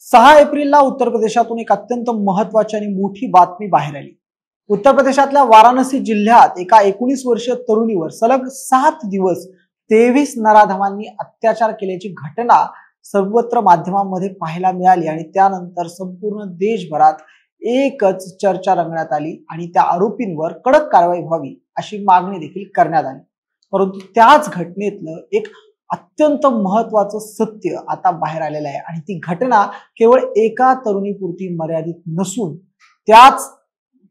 6 एप्रिलला उत्तर प्रदेशातून एक अत्यंत महत्वाची आणि मोठी बातमी बाहेर आली। उत्तर प्रदेशातल्या वाराणसी जिल्ह्यात एका 19 वर्षीय तरुणीवर सलग 7 दिवस 23 नराधमांनी अत्याचार केल्याची घटना सर्वत्र माध्यमांमध्ये पाहायला मिळाली आणि त्यानंतर संपूर्ण देशभरात एकच चर्चा रंगण्यात आली आणि त्या आरोपींवर कडक कारवाई व्हावी अशी मागणी देखील करण्यात आली। परंतु त्याच घटनेतलं एक अत्यंत महत्वाचं सत्य आता बाहेर आलेलं आहे आणि ती घटना केवळ एका तरुणीपुरती मर्यादित नसून त्याच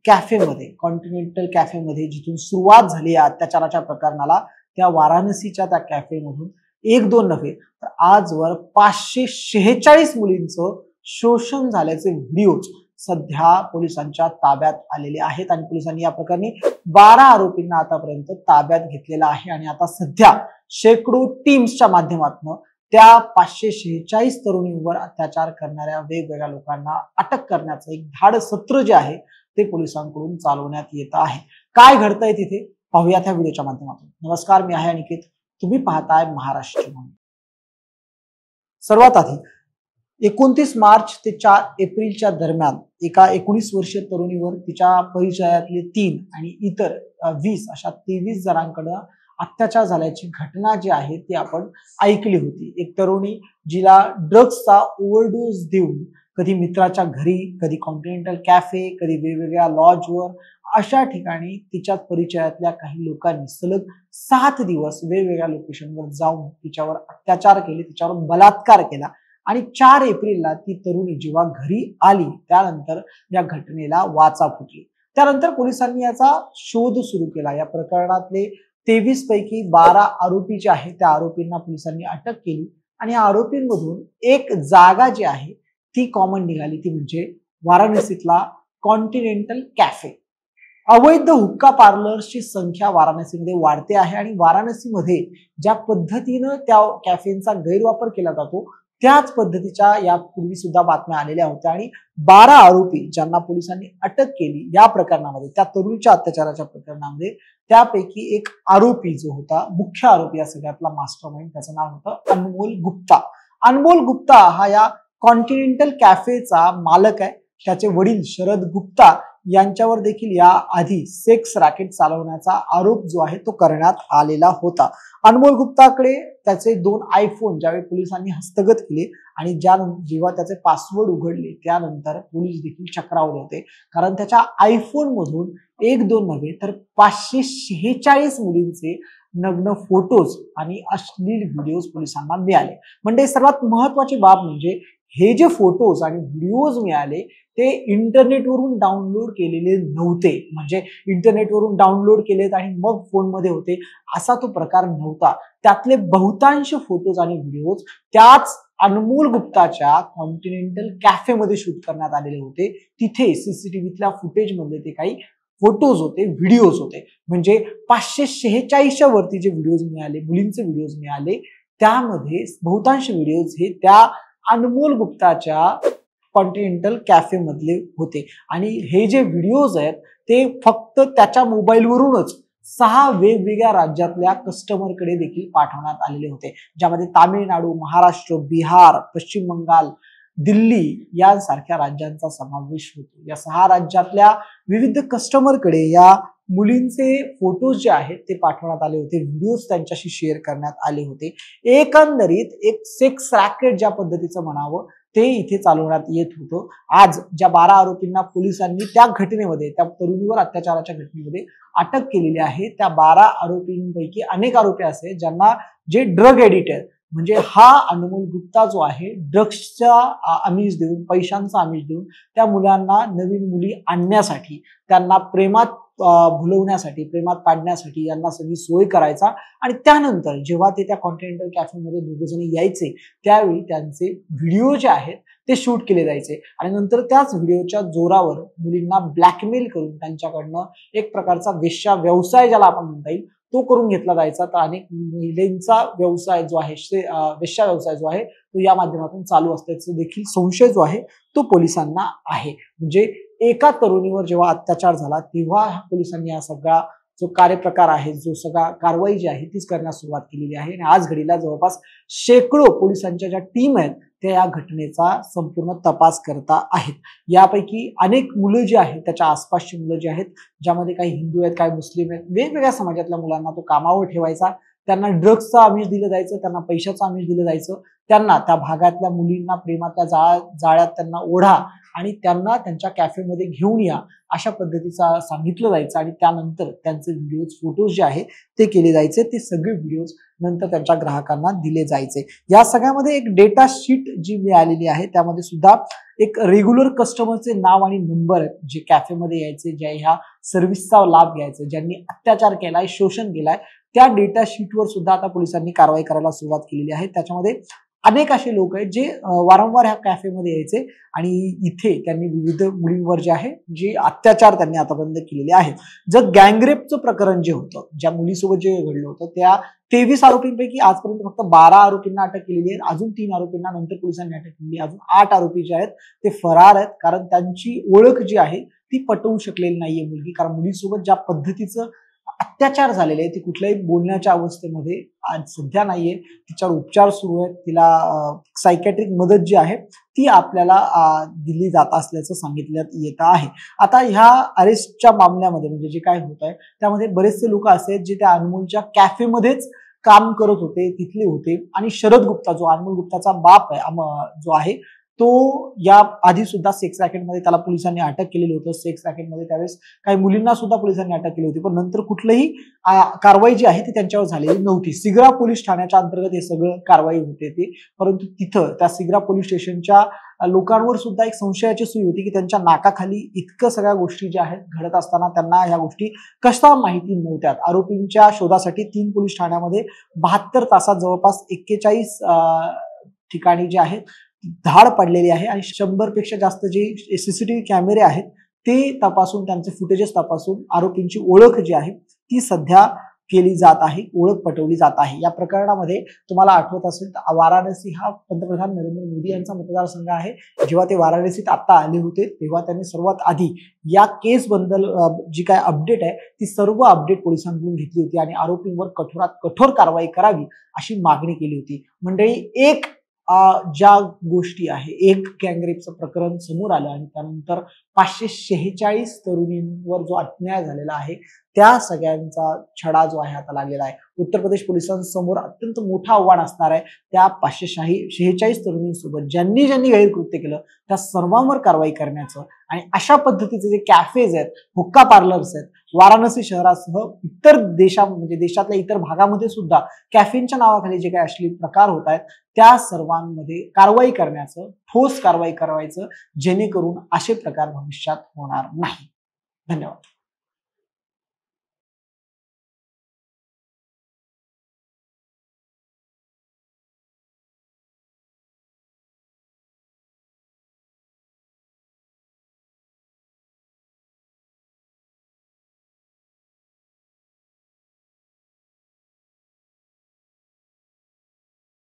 कॅफेमध्ये कॉन्टिनेंटल कॅफेमध्ये जिथून सुरुवात झाली या अत्याचाराच्या प्रकरणाला त्या वाराणसीच्या त्या कॅफेमधून एक दोन नव्हे तर आजवर 546 मुलींचं शोषण झाल्याचे व्हिडिओज सध्या पोलिसांच्या ताब्यात आलेले आहेत आणि पोलिसांनी या प्रकरणी 12 आरोपींना आतापर्यंत ताब्यात घेतलेला आहे आणि आता सध्या शेकडो टीम्सच्या माध्यमातून त्या 546 तरुणींवर अत्याचार करणाऱ्या वेगवेगळ्या लोकांना अटक करण्याचं एक धाड सत्र जे आहे ते पोलिसांकडून चालवण्यात येत आहे। काय घडतंय तिथे पाहूया त्या व्हिडिओच्या माध्यमातून। नमस्कार, मी आहे अनिकेत, तुम्ही पाहताय महाराष्ट्र म्हणून। सर्वात आधी 29 मार्च ते 4 एप्रिलच्या दरम्यान एका 19 वर्षीय तरुणीवर तिच्या परिचयातले 3 आणि इतर 20 अशा 23 जणांकडे अत्याचार झाल्याची घटना जी आहे ती आपण ऐकली होती। एक तरुणी जिला ड्रग्सचा ओव्हरडोस देऊन कधी मित्राच्या घरी, कधी कॉन्टिनेंटल कॅफे, कधी वेगवेगळ्या लॉजवर अशा ठिकाणी तिच्या परिचयातल्या काही लोकांनी सलग 7 दिवस वेगवेगळ्या लोकेशनवर जाऊन तिच्यावर अत्याचार केले, तिच्यावर बलात्कार केला आणि 4 एप्रिलला ती तरुणी जेव्हा घरी आली त्यानंतर या घटनेला वाचा फुटली। त्यानंतर पोलिसांनी याचा शोध सुरू केला। या प्रकरणातले 23 पैकी 12 आरोपी जे आहेत त्या आरोपींना पोलिसांनी अटक केली आणि या आरोपींमधून एक जागा जी आहे ती कॉमन निघाली, ती म्हणजे वाराणसीतला कॉन्टिनेंटल कॅफे। अवैध हुक्का पार्लर्सची संख्या वाराणसीमध्ये वाढते आहे आणि वाराणसीमध्ये ज्या पद्धतीनं त्या कॅफेचा गैरवापर केला जातो त्याच पद्धतीच्या यापूर्वी सुद्धा बातम्या आलेल्या होत्या आणि 12 आरोपी ज्यांना पोलिसांनी अटक केली या प्रकरणामध्ये, त्या तरुणीच्या अत्याचाराच्या प्रकरणामध्ये, त्यापैकी एक आरोपी जो होता, मुख्य आरोपी या सगळ्यातला मास्टरमाइंड, त्याचं नाव होतं अनमोल गुप्ता। अनमोल गुप्ता हा या कॉन्टिनेंटल कॅफेचा मालक आहे। त्याचे वडील शरद गुप्ता यांच्यावर देखील या आधी सेक्स रॅकेट चालवण्याचा आरोप जो आहे तो करण्यात आलेला होता। अनमोल गुप्ताकडे त्याचे 2 आयफोन ज्यावेळी पोलिसांनी हस्तगत केले आणि जेव्हा त्याचे पासवर्ड उघडले त्यानंतर पोलीस देखील चक्रावले होते, कारण त्याच्या आयफोन मधून 1-2 नव्हे तर 546 मुलींचे नग्न फोटोज आणि अश्लील व्हिडिओज पोलिसांना मिळाले। म्हणजे सर्वात महत्वाची बाब म्हणजे हे जे फोटोज आणि व्हिडिओज मिळाले ते इंटरनेटवरून डाउनलोड केलेले नव्हते, म्हणजे इंटरनेटवरून डाउनलोड केलेत आणि मग फोनमध्ये होते असा तो प्रकार नव्हता। त्यातले बहुतांश फोटोज आणि व्हिडिओज त्याच अनमोल गुप्ताच्या कॉन्टिनेंटल कॅफेमध्ये शूट करण्यात आलेले होते। तिथे सीसीटीव्हीतल्या फुटेज मधले ते काही फोटोज होते, व्हिडिओज होते। म्हणजे 546च्या वरती जे व्हिडिओज मिळाले, मुलींचे व्हिडिओज मिळाले, त्यामध्ये बहुतांश व्हिडिओज हे त्या अनमोल गुप्ताच्या कॉन्टिनेंटल कॅफे मधले होते आणि हे जे व्हिडिओज आहेत ते फक्त त्याच्या मोबाईलवरूनच 6 वेगवेगळ्या राज्यातल्या कस्टमरकडे देखील पाठवण्यात आलेले होते, ज्यामध्ये तामिळनाडू, महाराष्ट्र, बिहार, पश्चिम बंगाल, दिल्ली यासारख्या राज्यांचा समावेश होतो। या 6 राज्यातल्या विविध कस्टमरकडे या मुलींचे फोटोज जे आहेत ते पाठवण्यात आले होते, व्हिडिओज त्यांच्याशी शेअर करण्यात आले होते। एकंदरीत एक सेक्स रॅकेट ज्या पद्धतीचं म्हणावं ते इथे चालवण्यात येत होतं। आज ज्या 12 आरोपींना पोलिसांनी त्या घटनेमध्ये, त्या तरुणीवर अत्याचाराच्या घटनेमध्ये अटक केलेली आहे, त्या 12 आरोपींपैकी अनेक आरोपी असे ज्यांना जे ड्रग एडिटर म्हणजे हा अनमोल गुप्ता जो आहे ड्रग्सचा आमिष देऊन, पैशांचा आमिष देऊन त्या मुलांना, नवीन मुली आणण्यासाठी, त्यांना प्रेमात भुलवण्यासाठी, प्रेमात पाडण्यासाठी यांना सगळी सोय करायचा आणि त्यानंतर जेव्हा ते त्या कॉन्टिनेंटल कॅफेमध्ये दोघजण यायचे त्यावेळी त्यांचे व्हिडिओ जे आहेत ते शूट केले जायचे आणि नंतर त्याच व्हिडिओच्या जोरावर मुलींना ब्लॅकमेल करून त्यांच्याकडनं एक प्रकारचा वेश्या व्यवसाय ज्याला आपण म्हणता येईल तो करून घेतला जायचा। तर अनेक महिलांचा व्यवसाय जो आहे, वेश्या व्यवसाय जो आहे तो या माध्यमातून चालू असल्याचा देखील संशय जो आहे तो पोलिसांना आहे। म्हणजे एका तरुणीवर जेव्हा अत्याचार झाला तेव्हा पोलिसांनी हा सगळा जो कार्यप्रकार आहे, जो सगळा कारवाई जी आहे तीच करण्यास सुरुवात केलेली आहे आणि आज घडीला जवळपास शेकडो पोलिसांच्या ज्या टीम आहेत ते या घटनेचा संपूर्ण तपास करता आहेत. यापैकी अनेक मुलं जी आहेत, त्याच्या आसपासची मुलं जी आहेत, ज्यामध्ये काही हिंदू आहेत, काही मुस्लिम आहेत, वेगवेगळ्या समाजातल्या मुलांना तो कामावर ठेवायचा. त्यांना ड्रग्सचं आमिष दिलं जायचं, त्यांना पैशाचं आमिष दिलं जायचं, त्यांना त्या भागातल्या मुलींना प्रेमाच्या जाळ्यात त्यांना ओढा आणि त्यांना त्यांच्या कॅफेमध्ये घेऊन या, अशा पद्धतीचा सांगितलं जायचं आणि त्यानंतर त्यांचे व्हिडिओज, फोटोज जे आहे ते केले जायचे. ते सगळे व्हिडिओज नंतर त्यांच्या ग्राहकांना दिले जायचे. या सगळ्यामध्ये एक डेटा शीट जी मिळालेली आहे, त्यामध्ये सुद्धा एक रेग्युलर कस्टमरचे नाव आणि नंबर आहेत, जे कॅफेमध्ये यायचे, जे ह्या सर्व्हिसचा लाभ घ्यायचे, ज्यांनी अत्याचार केलाय, शोषण केलाय, त्या डेटा शीटवर सुद्धा आता पोलिसांनी कारवाई करायला सुरुवात केलेली आहे. त्याच्यामध्ये अनेक असे लोक आहेत जे वारंवार ह्या कॅफेमध्ये यायचे आणि इथे त्यांनी विविध मुलींवर जे आहे जे अत्याचार त्यांनी आतापर्यंत केलेले आहेत. जर गँगरेपचं प्रकरण जे होतं, ज्या मुलीसोबत जे घडलं होतं, त्या 23 आरोपींपैकी आजपर्यंत फक्त 12 आरोपींना अटक केलेली आहे. अजून 3 आरोपींना नंतर पोलिसांनी अटक केली. अजून 8 आरोपी जे आहेत ते फरार आहेत, कारण त्यांची ओळख जी आहे ती पटवू शकलेली नाहीये मुलगी. कारण मुलीसोबत ज्या पद्धतीचं अत्याचार झालेले आहे, ती कुठल्याही बोलण्याच्या अवस्थेमध्ये आज सध्या नाहीये. तिच्यावर उपचार सुरू आहेत. तिला सायकॅट्रिक मदत जी आहे ती आपल्याला दिली जात असल्याचं सांगितण्यात येत आहे. आता ह्या अरेस्टच्या मामल्यामध्ये म्हणजे जे काय होत आहे त्यामध्ये बरेचसे लोक असे आहेत जे त्या अनमोलच्या कॅफेमध्येच काम करत होते, तिथले होते. आणि शरद गुप्ता, जो अनमोल गुप्ताचा बाप आहे, जो आहे तो या आधी सुद्धा सेक्स रॅकेटमध्ये त्याला पोलिसांनी अटक केलेली होतं. सेक्स रॅकेटमध्ये त्यावेळेस काही मुलींना सुद्धा पोलिसांनी अटक केली होती, पण नंतर कुठलीही कारवाई जी आहे ती त्यांच्यावर झालेली नव्हती. सिग्रा पोलीस ठाण्याच्या अंतर्गत हे सगळं कारवाई होते ती, परंतु तिथं त्या सिग्रा पोलीस स्टेशनच्या लोकांवर सुद्धा एक संशयाची सुई होती की त्यांच्या नाकाखाली इतकं सगळ्या गोष्टी ज्या आहेत घडत असताना त्यांना ह्या गोष्टी कशा माहिती नव्हत्या. आरोपींच्या शोधासाठी 3 पोलीस ठाण्यामध्ये 72 तासात जवळपास 41 ठिकाणी जे आहेत धाड पडलेली आहे आणि 100 पेक्षा जास्त जे सीसीटीव्ही कॅमेरे आहेत ते तपासून, त्यांचे फुटेजेस तपासून आरोपींची ओळख जी आहे ती सध्या केली जात आहे, ओळख पटवली जात आहे. या प्रकरणामध्ये तुम्हाला आठवत असेल तर वाराणसी हा पंतप्रधान नरेंद्र मोदी यांचा मतदारसंघ आहे. जेव्हा ते वाराणसीत आता आले होते तेव्हा त्यांनी सर्वात आधी या केस बद्दल जी काय अपडेट आहे ती सर्व अपडेट पोलिसांकडून घेतली होती आणि आरोपींवर कठोरात कठोर कारवाई करावी अशी मागणी केली होती. मंडळी, एक ज्या गोष्टी आहे, एक गँगरेपचं प्रकरण समोर आलं आणि त्यानंतर 546 तरुणींवर जो अन्याय झालेला आहे त्या सगळ्यांचा छडा जो आहे आता लागलेला आहे. उत्तर प्रदेश पोलिसांसमोर अत्यंत मोठं आव्हान असणार आहे. त्या 546 तरुणींसोबत ज्यांनी ज्यांनी गैरकृत्य केलं त्या सर्वांवर कारवाई करण्याचं आणि अशा पद्धतीचे जे कॅफेज आहेत, हुक्का पार्लर्स आहेत, वाराणसी शहरासह इतर म्हणजे देशातल्या इतर भागामध्ये सुद्धा कॅफेच्या नावाखाली जे काही अश्लील प्रकार होत आहेत त्या सर्वांमध्ये कारवाई करण्याचं, ठोस कारवाई करायचं, जेणेकरून असे प्रकार भविष्यात होणार नाही. धन्यवाद.